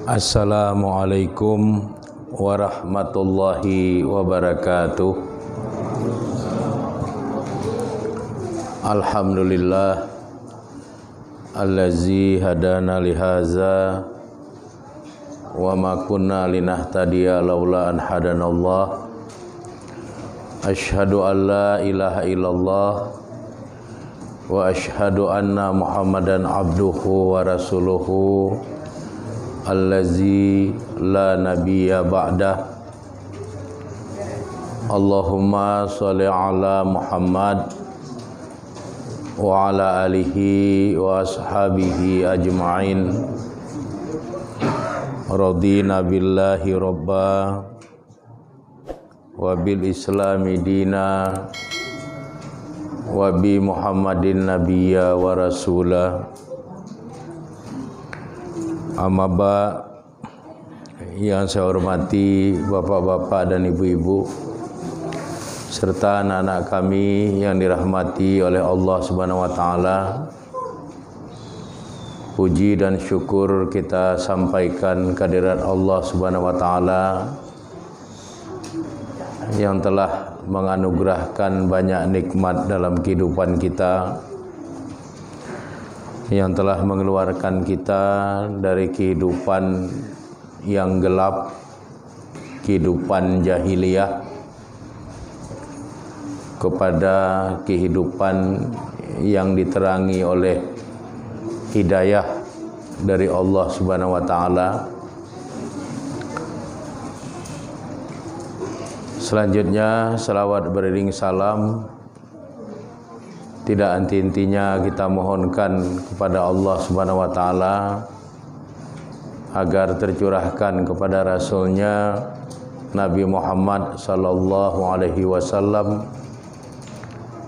Assalamualaikum warahmatullahi wabarakatuh. Alhamdulillah allazi hadana lihaza wa ma kunna linahtadiya laula an hadanallah. Asyhadu an la ilaha illallah wa asyhadu anna Muhammadan abduhu wa rasuluhu allazi la nabiyya ba'dah. Allahumma sholli ala Muhammad wa ala alihi wa ashabihi ajma'in. Radina billahi rabba wa bil islami dina wa bi Muhammadin nabiyya wa rasulah. Amma yang saya hormati bapak-bapak dan ibu-ibu serta anak-anak kami yang dirahmati oleh Allah Subhanahu wa taala. Puji dan syukur kita sampaikan kehadirat Allah Subhanahu wa taala yang telah menganugerahkan banyak nikmat dalam kehidupan kita, yang telah mengeluarkan kita dari kehidupan yang gelap, kehidupan jahiliyah, kepada kehidupan yang diterangi oleh hidayah dari Allah Subhanahu wa taala. Selanjutnya salawat beriring salam tidak henti-hentinya kita mohonkan kepada Allah Subhanahu wa taala agar tercurahkan kepada Rasulnya Nabi Muhammad sallallahu alaihi wasallam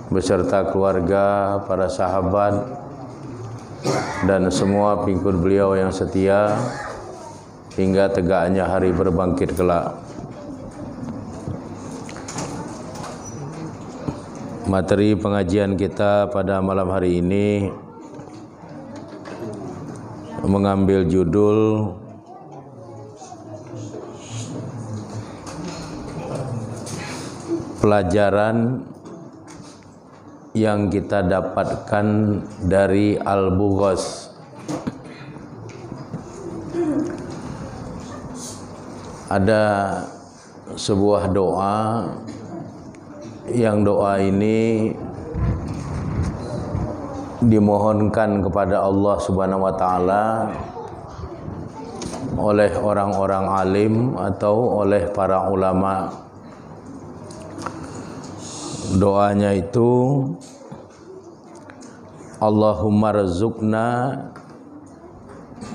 beserta keluarga, para sahabat dan semua pengikut beliau yang setia hingga tegaknya hari berbangkit kelak. Materi pengajian kita pada malam hari ini mengambil judul pelajaran yang kita dapatkan dari Al-Bughos. Ada sebuah doa yang doa ini dimohonkan kepada Allah Subhanahu wa taala oleh orang-orang alim atau oleh para ulama. Doanya itu Allahumma rzuqna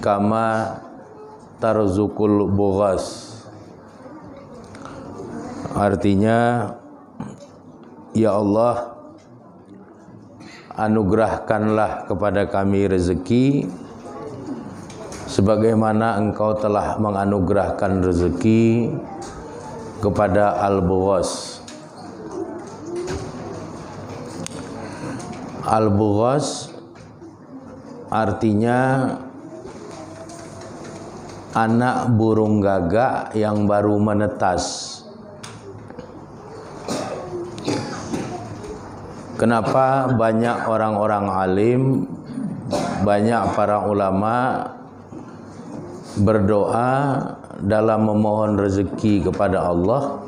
kama tarzuqul bughas. Artinya, ya Allah, anugerahkanlah kepada kami rezeki sebagaimana Engkau telah menganugerahkan rezeki kepada Al-Bughos. Al-Bughos artinya anak burung gagak yang baru menetas. Kenapa banyak orang-orang alim, banyak para ulama berdoa dalam memohon rezeki kepada Allah,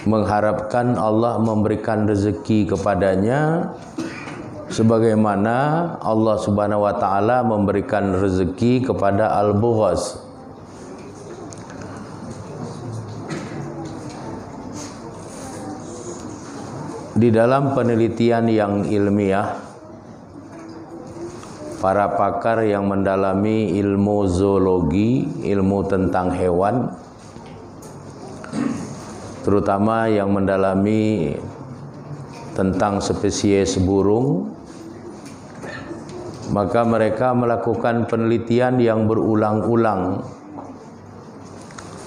mengharapkan Allah memberikan rezeki kepadanya sebagaimana Allah Subhanahu wa taala memberikan rezeki kepada Al-Bughos. Di dalam penelitian yang ilmiah, para pakar yang mendalami ilmu zoologi, ilmu tentang hewan, terutama yang mendalami tentang spesies burung, maka mereka melakukan penelitian yang berulang-ulang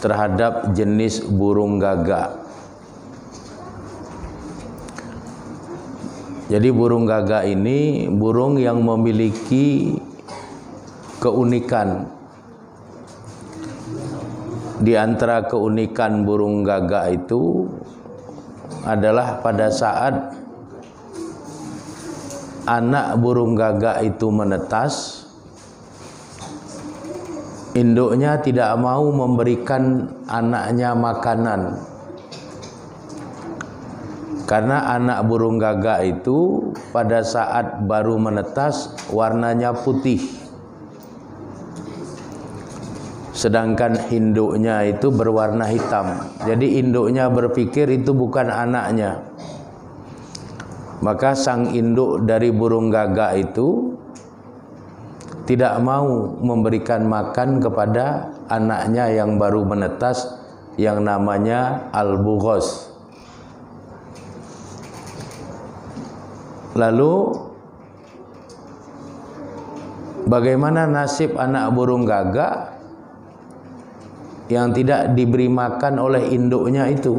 terhadap jenis burung gagak. Jadi burung gagak ini burung yang memiliki keunikan. Di antara keunikan burung gagak itu adalah pada saat anak burung gagak itu menetas, induknya tidak mau memberikan anaknya makanan. Karena anak burung gagak itu pada saat baru menetas warnanya putih, sedangkan induknya itu berwarna hitam. Jadi induknya berpikir itu bukan anaknya. Maka sang induk dari burung gagak itu tidak mau memberikan makan kepada anaknya yang baru menetas yang namanya al-bughos. Lalu bagaimana nasib anak burung gagak yang tidak diberi makan oleh induknya itu?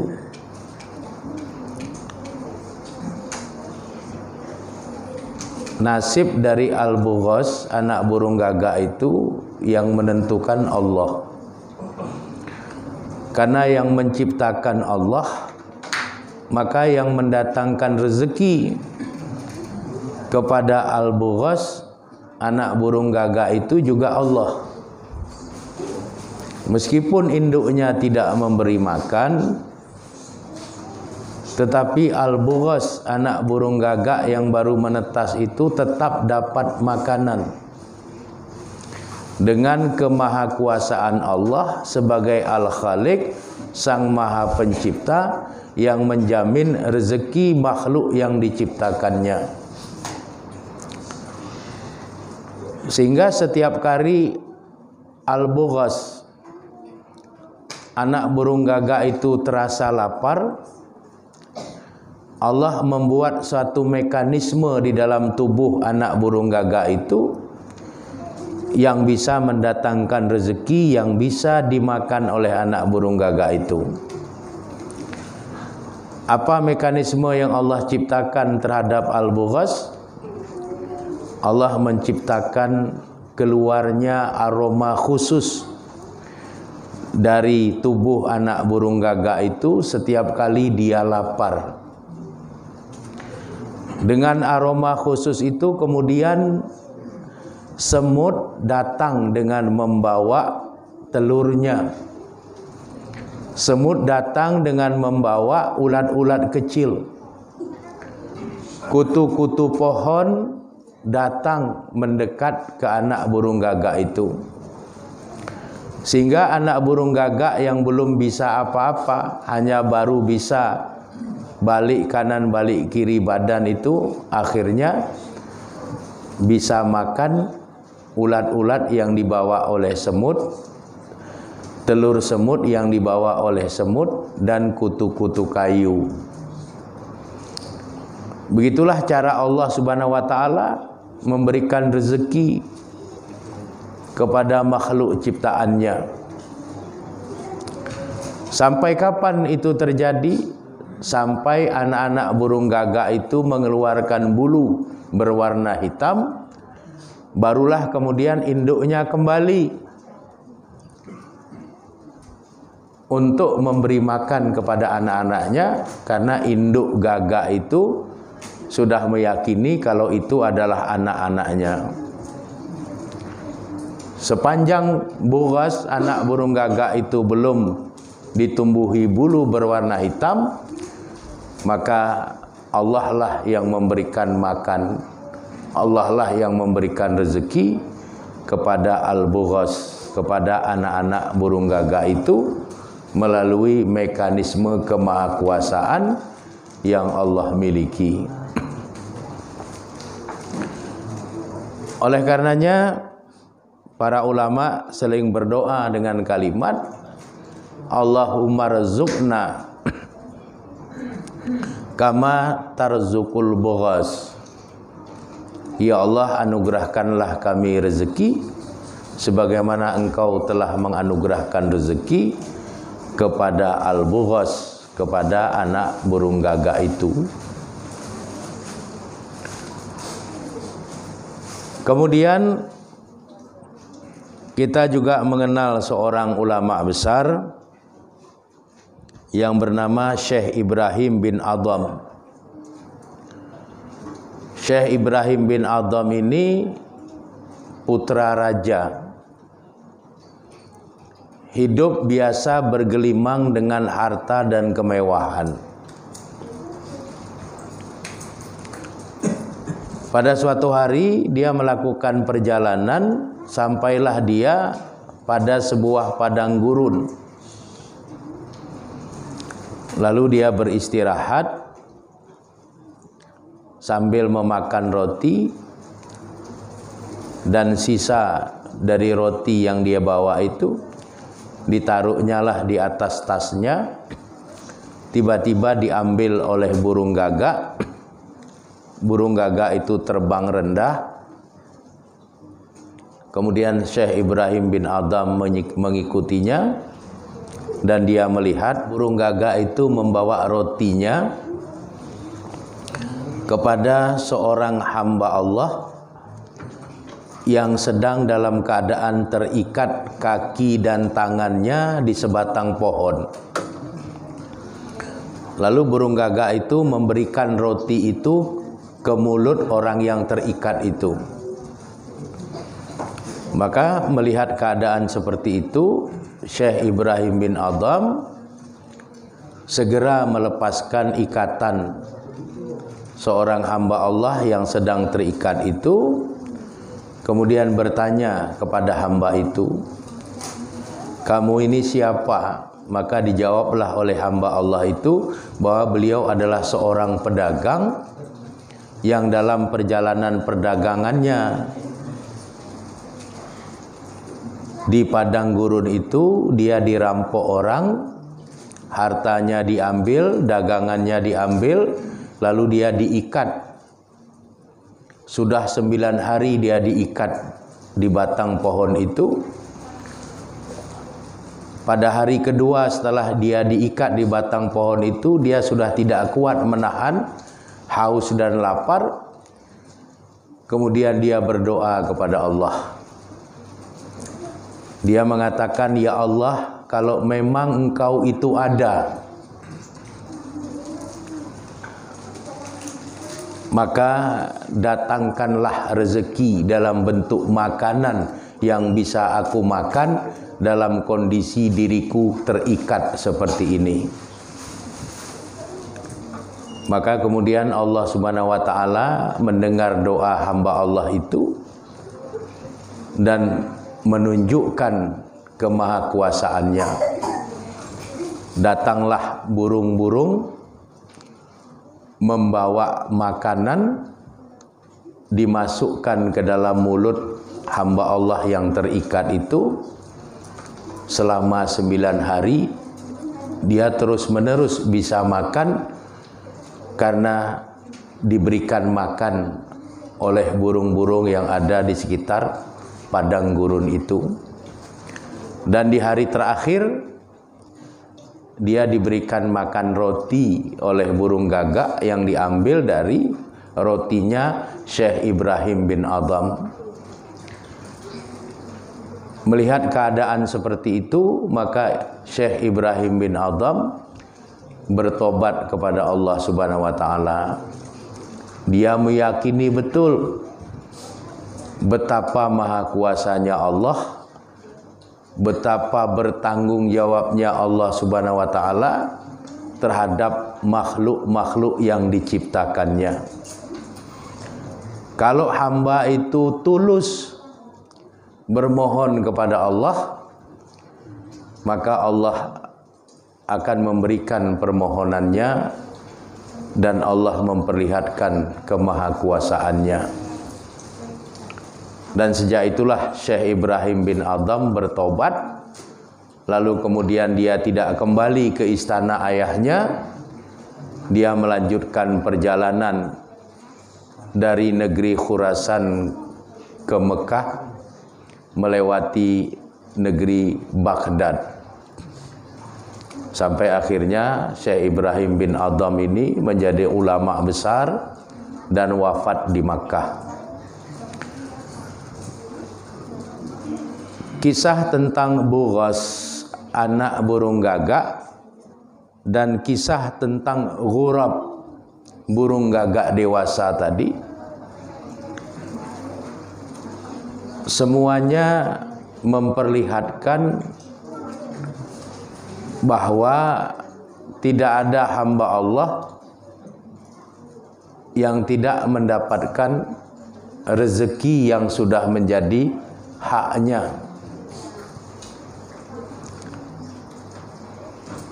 Nasib dari al-bughos, anak burung gagak itu yang menentukan Allah. Karena yang menciptakan Allah, maka yang mendatangkan rezeki kepada al-bughos, anak burung gagak itu juga Allah. Meskipun induknya tidak memberi makan, tetapi al-bughos, anak burung gagak yang baru menetas itu tetap dapat makanan. Dengan kemahakuasaan Allah sebagai al-khaliq, sang maha pencipta yang menjamin rezeki makhluk yang diciptakannya. Sehingga setiap kali al-bughos, anak burung gagak itu terasa lapar, Allah membuat suatu mekanisme di dalam tubuh anak burung gagak itu yang bisa mendatangkan rezeki yang bisa dimakan oleh anak burung gagak itu. Apa mekanisme yang Allah ciptakan terhadap al-bughos? Allah menciptakan keluarnya aroma khusus dari tubuh anak burung gagak itu setiap kali dia lapar. Dengan aroma khusus itu kemudian semut datang dengan membawa telurnya. Semut datang dengan membawa ulat-ulat kecil. Kutu-kutu pohon datang mendekat ke anak burung gagak itu. Sehingga anak burung gagak yang belum bisa apa-apa, hanya baru bisa balik kanan balik kiri badan itu, akhirnya bisa makan ulat-ulat yang dibawa oleh semut, telur semut yang dibawa oleh semut, dan kutu-kutu kayu. Begitulah cara Allah Subhanahu wa taala memberikan rezeki kepada makhluk ciptaannya. Sampai kapan itu terjadi? Sampai anak-anak burung gagak itu mengeluarkan bulu berwarna hitam, barulah kemudian induknya kembali untuk memberi makan kepada anak-anaknya, karena induk gagak itu sudah meyakini kalau itu adalah anak-anaknya. Sepanjang bughos, anak burung gagak itu belum ditumbuhi bulu berwarna hitam, maka Allah lah yang memberikan makan, Allah lah yang memberikan rezeki kepada al-bughos, kepada anak-anak burung gagak itu melalui mekanisme kemahakuasaan yang Allah miliki. Oleh karenanya para ulama sering berdoa dengan kalimat Allahumma rzuqna kama tarzuqul bughos. Ya Allah, anugerahkanlah kami rezeki sebagaimana Engkau telah menganugerahkan rezeki kepada al-bughos, kepada anak burung gagak itu. Kemudian Kita juga mengenal seorang ulama besar yang bernama Syekh Ibrahim bin Adham. Syekh Ibrahim bin Adham ini putra raja. Hidup biasa bergelimang dengan harta dan kemewahan. Pada suatu hari dia melakukan perjalanan, sampailah dia pada sebuah padang gurun. Lalu dia beristirahat sambil memakan roti, dan sisa dari roti yang dia bawa itu ditaruhnya lah di atas tasnya. Tiba-tiba diambil oleh burung gagak. Burung gagak itu terbang rendah. Kemudian Syekh Ibrahim bin Adham mengikutinya, dan dia melihat burung gagak itu membawa rotinya kepada seorang hamba Allah yang sedang dalam keadaan terikat kaki dan tangannya di sebatang pohon. Lalu burung gagak itu memberikan roti itu ke mulut orang yang terikat itu. Maka melihat keadaan seperti itu, Syekh Ibrahim bin Adham segera melepaskan ikatan seorang hamba Allah yang sedang terikat itu. Kemudian bertanya kepada hamba itu, "Kamu ini siapa?" Maka dijawablah oleh hamba Allah itu bahwa beliau adalah seorang pedagang yang dalam perjalanan perdagangannya di padang gurun itu dia dirampok orang, hartanya diambil, dagangannya diambil, lalu dia diikat. Sudah 9 hari dia diikat di batang pohon itu. Pada hari kedua setelah dia diikat di batang pohon itu, dia sudah tidak kuat menahan haus dan lapar. Kemudian dia berdoa kepada Allah. Dia mengatakan, "Ya Allah, kalau memang Engkau itu ada, maka datangkanlah rezeki dalam bentuk makanan yang bisa aku makan dalam kondisi diriku terikat seperti ini." Maka kemudian Allah Subhanahu wa taala mendengar doa hamba Allah itu dan menunjukkan kemahakuasaannya. Datanglah burung-burung membawa makanan, dimasukkan ke dalam mulut hamba Allah yang terikat itu. Selama 9 hari dia terus-menerus bisa makan karena diberikan makan oleh burung-burung yang ada di sekitar padang gurun itu. Dan di hari terakhir dia diberikan makan roti oleh burung gagak yang diambil dari rotinya Syekh Ibrahim bin Adham. Melihat keadaan seperti itu, maka Syekh Ibrahim bin Adham bertobat kepada Allah Subhanahu wa taala. Dia meyakini betul betapa maha kuasanya Allah, betapa bertanggung jawabnya Allah Subhanahu wa taala terhadap makhluk-makhluk yang diciptakannya. Kalau hamba itu tulus bermohon kepada Allah, maka Allah akan memberikan permohonannya dan Allah memperlihatkan kemahakuasaannya. Dan sejak itulah Syekh Ibrahim bin Adham bertobat. Lalu kemudian dia tidak kembali ke istana ayahnya. Dia melanjutkan perjalanan dari negeri Khurasan ke Mekah, melewati negeri Baghdad. Sampai akhirnya Syekh Ibrahim bin Adham ini menjadi ulama besar dan wafat di Makkah. kisah tentang Bughas, anak burung gagak, dan kisah tentang Ghurab, burung gagak dewasa tadi, semuanya memperlihatkan bahwa tidak ada hamba Allah yang tidak mendapatkan rezeki yang sudah menjadi haknya.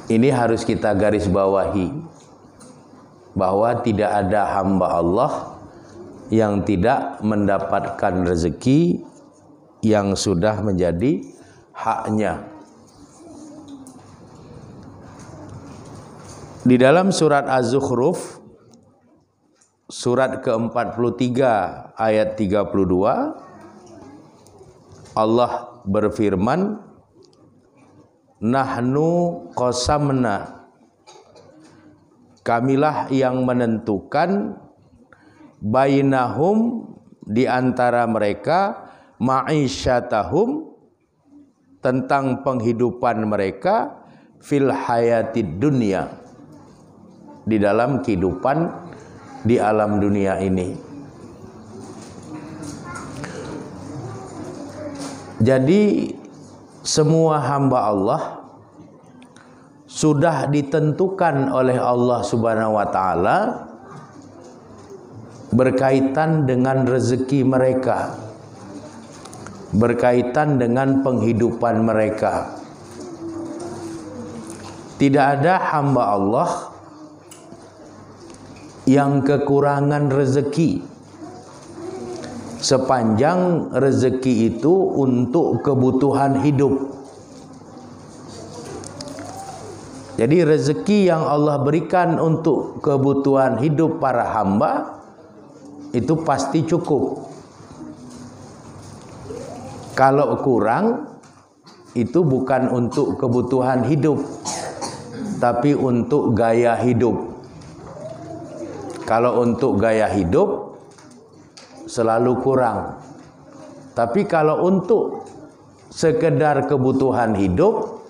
Ini harus kita garis bawahi, bahwa tidak ada hamba Allah yang tidak mendapatkan rezeki yang sudah menjadi haknya. Di dalam surat Az-Zukhruf, surat ke-43 ayat 32, Allah berfirman, nahnu qasamna, kamilah yang menentukan, bainahum, di antara mereka, ma'isyatahum, tentang penghidupan mereka, fil hayatid dunya, di dalam kehidupan di alam dunia ini. Jadi semua hamba Allah sudah ditentukan oleh Allah Subhanahu wa taala berkaitan dengan rezeki mereka, berkaitan dengan penghidupan mereka. Tidak ada hamba Allah yang kekurangan rezeki, sepanjang rezeki itu untuk kebutuhan hidup. Jadi rezeki yang Allah berikan untuk kebutuhan hidup para hamba itu pasti cukup. Kalau kurang, itu bukan untuk kebutuhan hidup, tapi untuk gaya hidup. Kalau untuk gaya hidup selalu kurang. Tapi kalau untuk sekedar kebutuhan hidup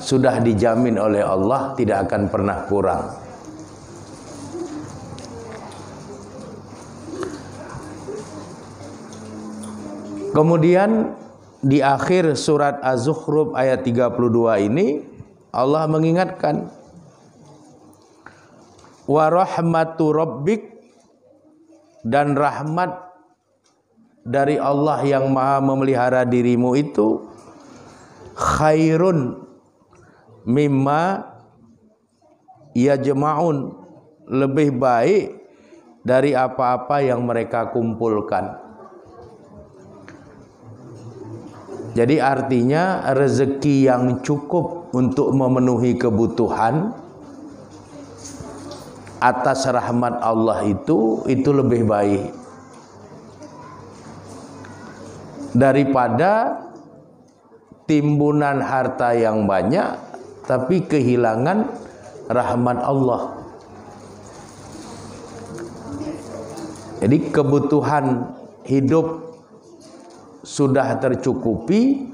sudah dijamin oleh Allah tidak akan pernah kurang. Kemudian di akhir surat Az-Zukhruf ayat 32 ini Allah mengingatkan, wa rahmatu rabbik, dan rahmat dari Allah yang maha memelihara dirimu itu khairun mimma yajma'un, lebih baik dari apa-apa yang mereka kumpulkan. Jadi artinya rezeki yang cukup untuk memenuhi kebutuhan atas rahmat Allah itu lebih baik daripada timbunan harta yang banyak tapi kehilangan rahmat Allah. Jadi kebutuhan hidup sudah tercukupi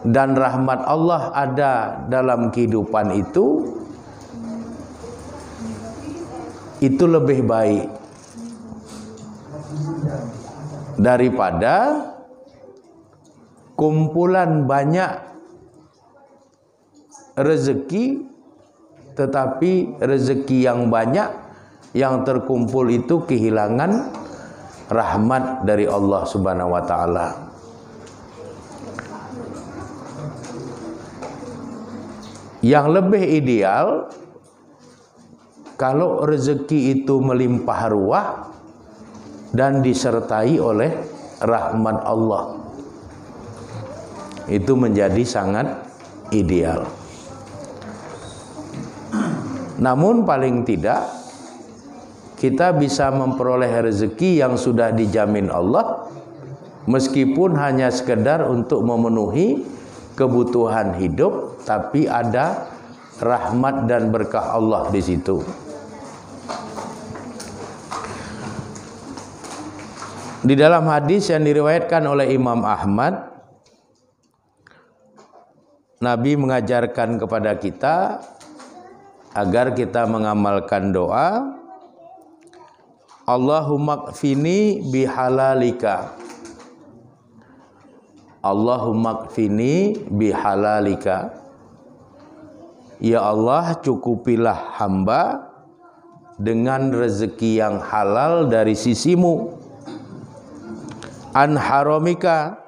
dan rahmat Allah ada dalam kehidupan itu lebih baik daripada kumpulan banyak rezeki, tetapi rezeki yang banyak yang terkumpul itu kehilangan rahmat dari Allah Subhanahu wa taala. Yang lebih ideal kalau rezeki itu melimpah ruah dan disertai oleh rahmat Allah. Itu menjadi sangat ideal. Namun paling tidak kita bisa memperoleh rezeki yang sudah dijamin Allah, meskipun hanya sekedar untuk memenuhi kebutuhan hidup, tapi ada rahmat dan berkah Allah di situ. Di dalam hadis yang diriwayatkan oleh Imam Ahmad, Nabi mengajarkan kepada kita agar kita mengamalkan doa, Allahumma kfini bihalalika. Allahumma kfini bihalalika. Ya Allah, cukupilah hamba dengan rezeki yang halal dari sisimu. An haramika,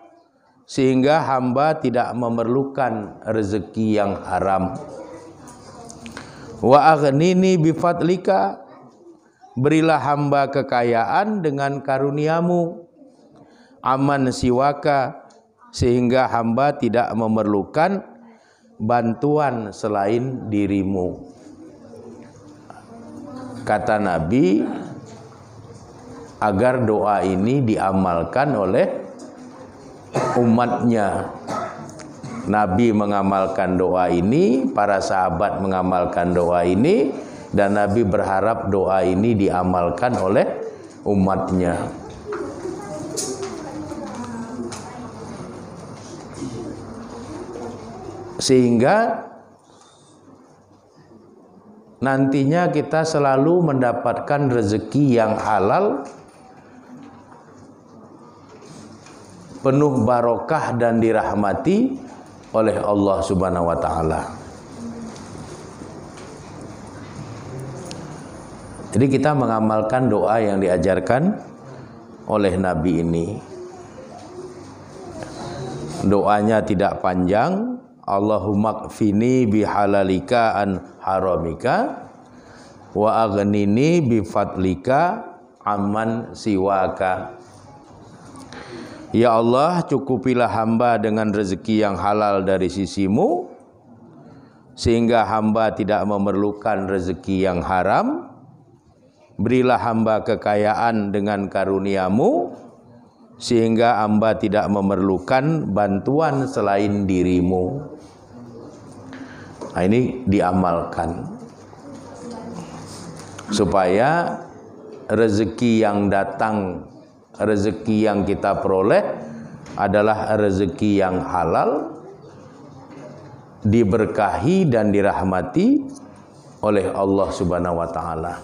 sehingga hamba tidak memerlukan rezeki yang haram. Wa aghnini bifadlika, berilah hamba kekayaan dengan karuniamu. Aman siwaka, sehingga hamba tidak memerlukan bantuan selain dirimu. Kata Nabi, agar doa ini diamalkan oleh umatnya. Nabi mengamalkan doa ini, para sahabat mengamalkan doa ini, dan Nabi berharap doa ini diamalkan oleh umatnya. Sehingga nantinya kita selalu mendapatkan rezeki yang halal, penuh barokah dan dirahmati oleh Allah Subhanahu wa taala. Jadi kita mengamalkan doa yang diajarkan oleh Nabi ini. Doanya tidak panjang, Allahumma kfini bihalalika an haramika wa aghnini bifadlika amman siwaka. Ya Allah, cukupilah hamba dengan rezeki yang halal dari sisimu, sehingga hamba tidak memerlukan rezeki yang haram. Berilah hamba kekayaan dengan karuniamu, sehingga hamba tidak memerlukan bantuan selain dirimu. Nah, ini diamalkan supaya rezeki yang datang, rezeki yang kita peroleh adalah rezeki yang halal, diberkahi dan dirahmati oleh Allah Subhanahu wa taala.